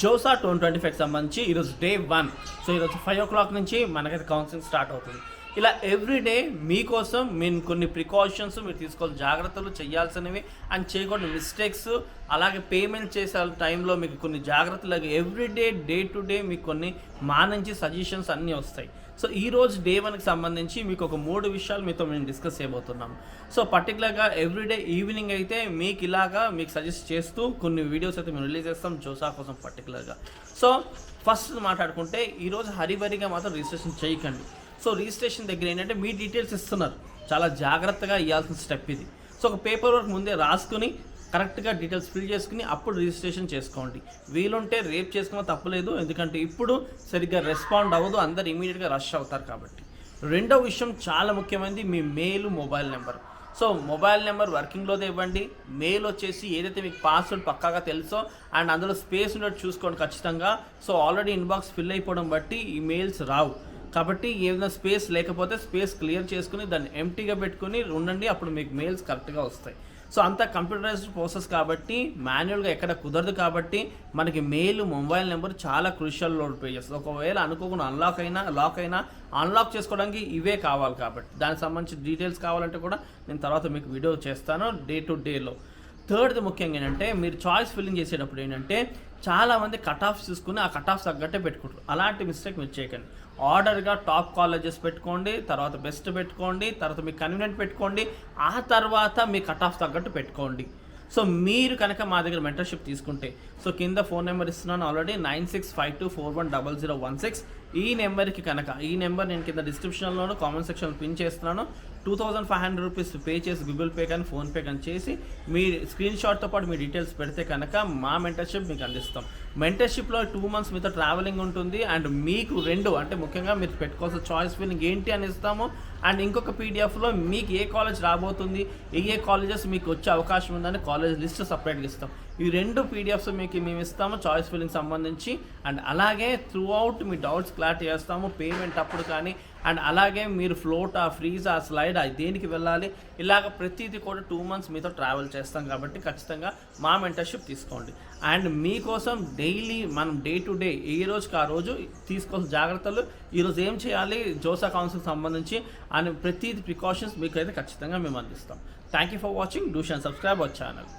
JoSAA 2025 సంబంధించి ఈరోజు day 1. So ఈరోజు 5 o'clock నుంచి మనకైతే కౌన్సిలింగ్ స్టార్ట్ అవుతుంది. ఇలా ఎవ్రీడే మీకోసం మేము కొన్ని ప్రికాషన్స్ మీరు తీసుకోవాలి, జాగ్రత్తలు చేయాల్సినవి అండ్ చేయకూడని మిస్టేక్స్, అలాగే పేమెంట్ చేసే టైంలో మీకు కొన్ని జాగ్రత్తలు ఎవ్రీడే డే టు డే మీకు కొన్ని మా నుంచి సజెషన్స్ అన్నీ వస్తాయి. సో ఈరోజు డే 1కి సంబంధించి మీకు ఒక 3 విషయాలు మీతో మేము డిస్కస్ చేయబోతున్నాం. సో పర్టికులర్గా ఎవ్రీడే ఈవినింగ్ అయితే మీకు ఇలాగా మీకు సజెస్ట్ చేస్తూ కొన్ని వీడియోస్ అయితే మేము రిలీజ్ చేస్తాం జోసా కోసం పర్టికులర్గా. సో ఫస్ట్ మాట్లాడుకుంటే ఈరోజు హరిబరిగా మాత్రం రిజిస్ట్రేషన్ చేయకండి. సో రిజిస్ట్రేషన్ దగ్గర ఏంటంటే మీ డీటెయిల్స్ ఇస్తున్నారు, చాలా జాగ్రత్తగా ఇవ్వాల్సిన స్టెప్ ఇది. సో ఒక పేపర్ వర్క్ ముందే రాసుకుని కరెక్ట్గా డీటెయిల్స్ ఫిల్ చేసుకుని అప్పుడు రిజిస్ట్రేషన్ చేసుకోండి. వీలుంటే రేపు చేసుకున్న తప్పలేదు, ఎందుకంటే ఇప్పుడు సరిగ్గా రెస్పాండ్ అవ్వదు, అందరు ఇమీడియట్గా రష్ అవుతారు కాబట్టి. రెండో విషయం చాలా ముఖ్యమైనది, మీ mail mobile number. So mobile number వర్కింగ్లోదే ఇవ్వండి. మెయిల్ వచ్చేసి ఏదైతే మీకు పాస్వర్డ్ పక్కాగా తెలుసో అండ్ అందులో స్పేస్ ఉన్నట్టు చూసుకోండి ఖచ్చితంగా. సో ఆల్రెడీ ఇన్బాక్స్ ఫిల్ అయిపోవడం బట్టి ఈ మెయిల్స్ రావు కాబట్టి ఏదైనా స్పేస్ లేకపోతే స్పేస్ క్లియర్ చేసుకుని దాన్ని ఎంటీగా పెట్టుకుని ఉండండి, అప్పుడు మీకు మెయిల్స్ కరెక్ట్గా వస్తాయి. సో అంతా కంప్యూటరైజ్డ్ ప్రాసెస్ కాబట్టి మాన్యువల్గా ఎక్కడ కుదరదు కాబట్టి మనకి మెయిల్ మొబైల్ నెంబర్ చాలా క్రూషియల్ రోల్ ప్లే చేస్తుంది. ఒకవేళ అనుకోకుండా లాక్ అయినా అన్లాక్ చేసుకోవడానికి ఇవే కావాలి కాబట్టి దానికి సంబంధించిన డీటెయిల్స్ కావాలంటే కూడా నేను తర్వాత మీకు వీడియో చేస్తాను డే టు డేలో. థర్డ్ది ముఖ్యంగా ఏంటంటే మీరు చాయిస్ ఫిల్లింగ్ చేసేటప్పుడు ఏంటంటే చాలామంది కట్ ఆఫ్స్ చూసుకుని ఆ కట్ ఆఫ్స్ తగ్గట్టే పెట్టుకుంటారు. అలాంటి మిస్టేక్ మీరు చేయకండి. ఆర్డర్గా టాప్ కాలేజెస్ పెట్టుకోండి, తర్వాత బెస్ట్ పెట్టుకోండి, తర్వాత మీకు కన్వీనియంట్ పెట్టుకోండి, ఆ తర్వాత మీ కట్ ఆఫ్ తగ్గట్టు పెట్టుకోండి. సో మీరు కనుక మా దగ్గర మెంటర్షిప్ తీసుకుంటే సో కింద ఫోన్ నెంబర్ ఇస్తున్నాను ఆల్రెడీ 9652410016. ఈ నెంబర్కి కనుక ఈ నెంబర్ నేను కింద డిస్క్రిప్షన్లోను కామెంట్ సెక్షన్ పిన్ చేస్తున్నాను. 2500 రూపీస్ పే చేసి గూగుల్ పే కానీ ఫోన్పే కానీ చేసి మీ స్క్రీన్ షాట్తో పాటు మీ డీటెయిల్స్ పెడితే కనుక మా మెంటర్షిప్ మీకు అందిస్తాం. మెంటర్షిప్లో 2 months మీతో ట్రావెలింగ్ ఉంటుంది అండ్ మీకు 2 అంటే ముఖ్యంగా మీరు పెట్టుకోవాల్సిన చాయిస్ ఫిల్లింగ్ ఏంటి అని ఇస్తాము. అండ్ ఇంకొక పీడిఎఫ్లో మీకు ఏ కాలేజ్ రాబోతుంది, ఏ కాలేజెస్ మీకు వచ్చే అవకాశం ఉందని కాలేజ్ లిస్ట్ సపరేట్గా ఇస్తాం. ఈ 2 పీడిఎఫ్స్ మీకు మేము ఇస్తాము చాయిస్ ఫిల్లింగ్ సంబంధించి. అండ్ అలాగే త్రూ అవుట్ మీ డౌట్స్ క్లారిటీ చేస్తాము పేమెంట్ అప్పుడు కానీ. అండ్ అలాగే మీరు ఫ్లోటా ఫ్రీజా స్లైడ్ దేనికి వెళ్ళాలి ఇలాగ ప్రతిదీ కూడా 2 months మీతో ట్రావెల్ చేస్తాం కాబట్టి ఖచ్చితంగా మా మెంటర్షిప్ తీసుకోండి. అండ్ మీకోసం డైలీ మనం డే టు డే ఏ రోజుకి ఆ రోజు తీసుకోవాల్సిన జాగ్రత్తలు, ఈరోజు ఏం చేయాలి జోసా కౌన్సిల్కి సంబంధించి అని ప్రతిదీ ప్రికాషన్స్ మీకు అయితే ఖచ్చితంగా మేము అందిస్తాం. Thank you for watching. Do share and subscribe our channel.